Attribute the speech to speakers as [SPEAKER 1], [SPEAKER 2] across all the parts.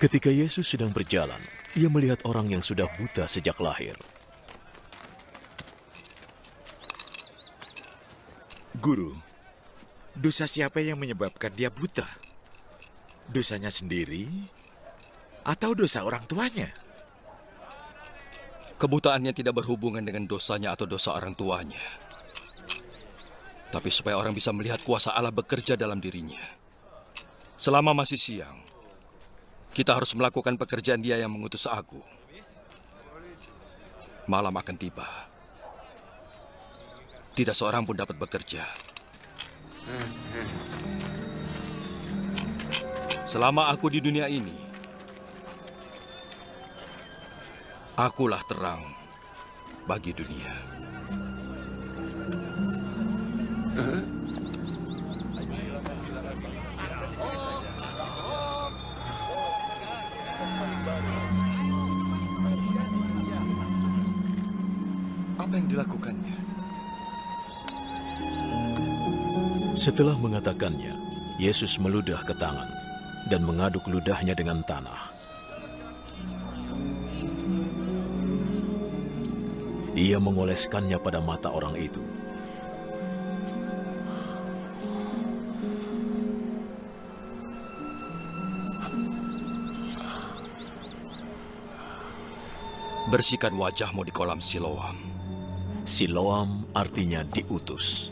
[SPEAKER 1] Ketika Yesus sedang berjalan, ia melihat orang yang sudah buta sejak lahir.
[SPEAKER 2] Guru, dosa siapa yang menyebabkan dia buta? Dosanya sendiri atau dosa orang tuanya?
[SPEAKER 3] Kebutaannya tidak berhubungan dengan dosanya atau dosa orang tuanya. Tapi supaya orang bisa melihat kuasa Allah bekerja dalam dirinya. Selama masih siang, kita harus melakukan pekerjaan Dia yang mengutus aku. Malam akan tiba. Tidak seorang pun dapat bekerja. Selama aku di dunia ini, akulah terang bagi dunia. Apa yang dilakukannya?
[SPEAKER 1] Setelah mengatakannya, Yesus meludah ke tangan dan mengaduk ludahnya dengan tanah. Ia mengoleskannya pada mata orang itu.
[SPEAKER 3] Bersihkan wajahmu di kolam Siloam.
[SPEAKER 1] Siloam artinya diutus.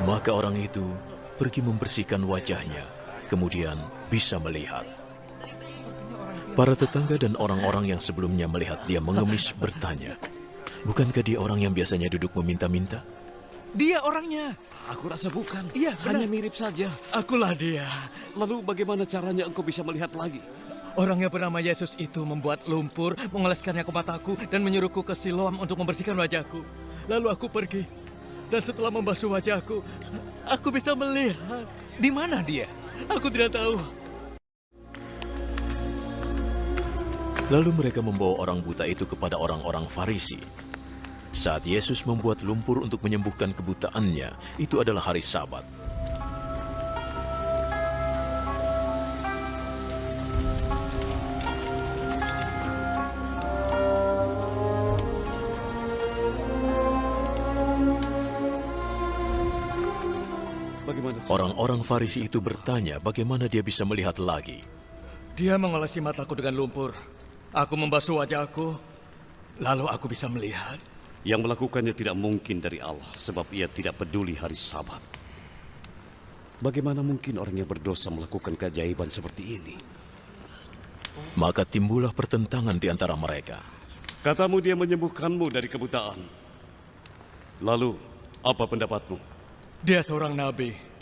[SPEAKER 1] Maka orang itu pergi membersihkan wajahnya, kemudian bisa melihat. Para tetangga dan orang-orang yang sebelumnya melihat dia mengemis bertanya, "Bukankah dia orang yang biasanya duduk meminta-minta?"
[SPEAKER 4] Dia orangnya.
[SPEAKER 5] Aku rasa bukan.
[SPEAKER 4] Iya,
[SPEAKER 5] hanya mirip saja.
[SPEAKER 4] Akulah dia.
[SPEAKER 5] Lalu bagaimana caranya engkau bisa melihat lagi?
[SPEAKER 4] Orang yang bernama Yesus itu membuat lumpur, mengoleskannya ke mataku, dan menyuruhku ke Siloam untuk membersihkan wajahku. Lalu aku pergi, dan setelah membasuh wajahku, aku bisa melihat. Di mana dia? Aku tidak tahu.
[SPEAKER 1] Lalu mereka membawa orang buta itu kepada orang-orang Farisi. Saat Yesus membuat lumpur untuk menyembuhkan kebutaannya, itu adalah hari Sabat. Orang-orang Farisi itu bertanya bagaimana dia bisa melihat lagi.
[SPEAKER 4] Dia mengolesi mataku dengan lumpur. Aku membasuh wajahku, lalu aku bisa melihat.
[SPEAKER 5] Yang melakukannya tidak mungkin dari Allah, sebab ia tidak peduli hari Sabat. Bagaimana mungkin orang yang berdosa melakukan keajaiban seperti ini?
[SPEAKER 1] Maka timbullah pertentangan di antara mereka.
[SPEAKER 5] Katamu dia menyembuhkanmu dari kebutaan. Lalu, apa pendapatmu?
[SPEAKER 4] Dia seorang nabi.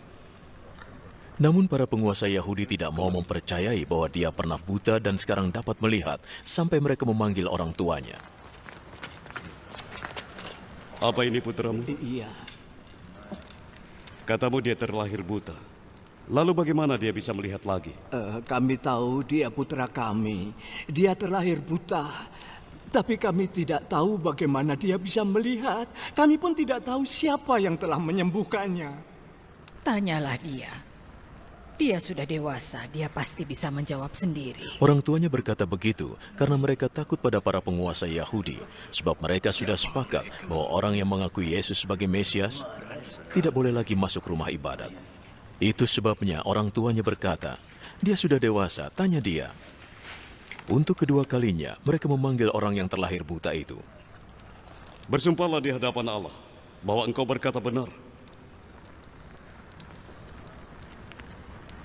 [SPEAKER 1] Namun para penguasa Yahudi tidak mau mempercayai bahwa dia pernah buta dan sekarang dapat melihat, sampai mereka memanggil orang tuanya.
[SPEAKER 5] Apa ini putramu?
[SPEAKER 6] Iya.
[SPEAKER 5] Katamu dia terlahir buta. Lalu bagaimana dia bisa melihat lagi?
[SPEAKER 6] Kami tahu dia putra kami. Dia terlahir buta. Tapi kami tidak tahu bagaimana dia bisa melihat. Kami pun tidak tahu siapa yang telah menyembuhkannya.
[SPEAKER 7] Tanyalah dia. Dia sudah dewasa, dia pasti bisa menjawab sendiri.
[SPEAKER 1] Orang tuanya berkata begitu karena mereka takut pada para penguasa Yahudi, sebab mereka sudah sepakat bahwa orang yang mengakui Yesus sebagai Mesias tidak boleh lagi masuk rumah ibadat. Itu sebabnya orang tuanya berkata, "Dia sudah dewasa, tanya dia." Untuk kedua kalinya, mereka memanggil orang yang terlahir buta itu.
[SPEAKER 5] Bersumpahlah di hadapan Allah bahwa engkau berkata benar.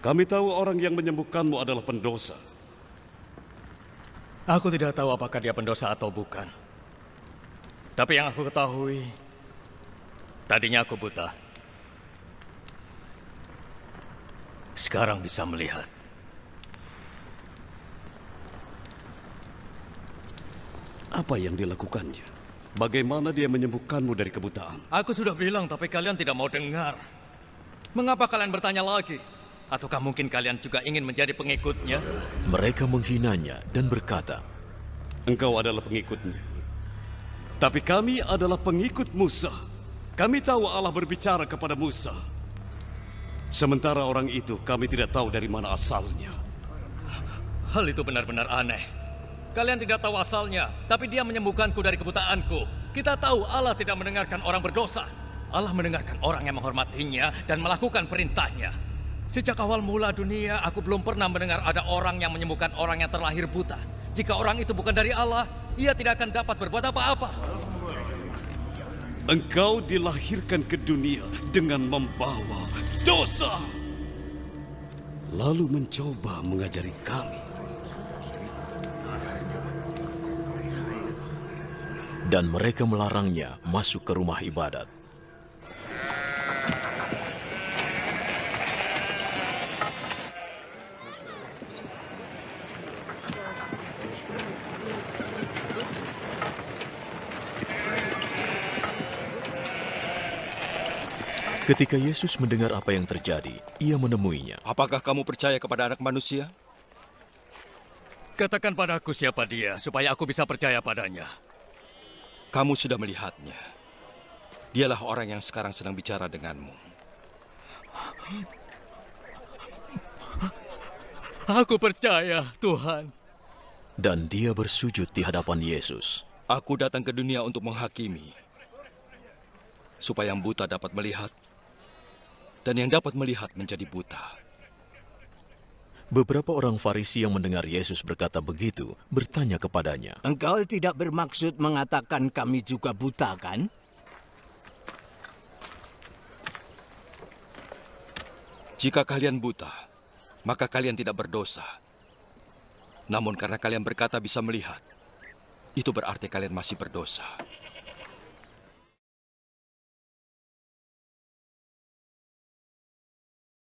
[SPEAKER 5] Kami tahu orang yang menyembuhkanmu adalah pendosa.
[SPEAKER 4] Aku tidak tahu apakah dia pendosa atau bukan. Tapi yang aku ketahui, tadinya aku buta. Sekarang bisa melihat.
[SPEAKER 5] Apa yang dilakukannya? Bagaimana dia menyembuhkanmu dari kebutaan?
[SPEAKER 4] Aku sudah bilang, tapi kalian tidak mau dengar. Mengapa kalian bertanya lagi? Ataukah mungkin kalian juga ingin menjadi pengikutnya?
[SPEAKER 1] Mereka menghinanya dan berkata,
[SPEAKER 5] Engkau adalah pengikutnya. Tapi kami adalah pengikut Musa. Kami tahu Allah berbicara kepada Musa. Sementara orang itu kami tidak tahu dari mana asalnya.
[SPEAKER 4] Hal itu benar-benar aneh. Kalian tidak tahu asalnya, tapi dia menyembuhkanku dari kebutaanku. Kita tahu Allah tidak mendengarkan orang berdosa. Allah mendengarkan orang yang menghormatinya dan melakukan perintahnya. Sejak awal mula dunia, aku belum pernah mendengar ada orang yang menyembuhkan orang yang terlahir buta. Jika orang itu bukan dari Allah, ia tidak akan dapat berbuat apa-apa.
[SPEAKER 5] Engkau dilahirkan ke dunia dengan membawa dosa. Lalu mencoba mengajari kami.
[SPEAKER 1] Dan mereka melarangnya masuk ke rumah ibadat. Ketika Yesus mendengar apa yang terjadi, ia menemuinya.
[SPEAKER 3] Apakah kamu percaya kepada Anak Manusia?
[SPEAKER 4] Katakan padaku siapa dia, supaya aku bisa percaya padanya.
[SPEAKER 3] Kamu sudah melihatnya. Dialah orang yang sekarang sedang bicara denganmu.
[SPEAKER 4] Aku percaya, Tuhan.
[SPEAKER 1] Dan dia bersujud di hadapan Yesus.
[SPEAKER 3] Aku datang ke dunia untuk menghakimi, supaya yang buta dapat melihat, dan yang dapat melihat menjadi buta.
[SPEAKER 1] Beberapa orang Farisi yang mendengar Yesus berkata begitu, bertanya kepadanya,
[SPEAKER 6] Engkau tidak bermaksud mengatakan kami juga buta, kan?
[SPEAKER 3] Jika kalian buta, maka kalian tidak berdosa. Namun karena kalian berkata bisa melihat, itu berarti kalian masih berdosa.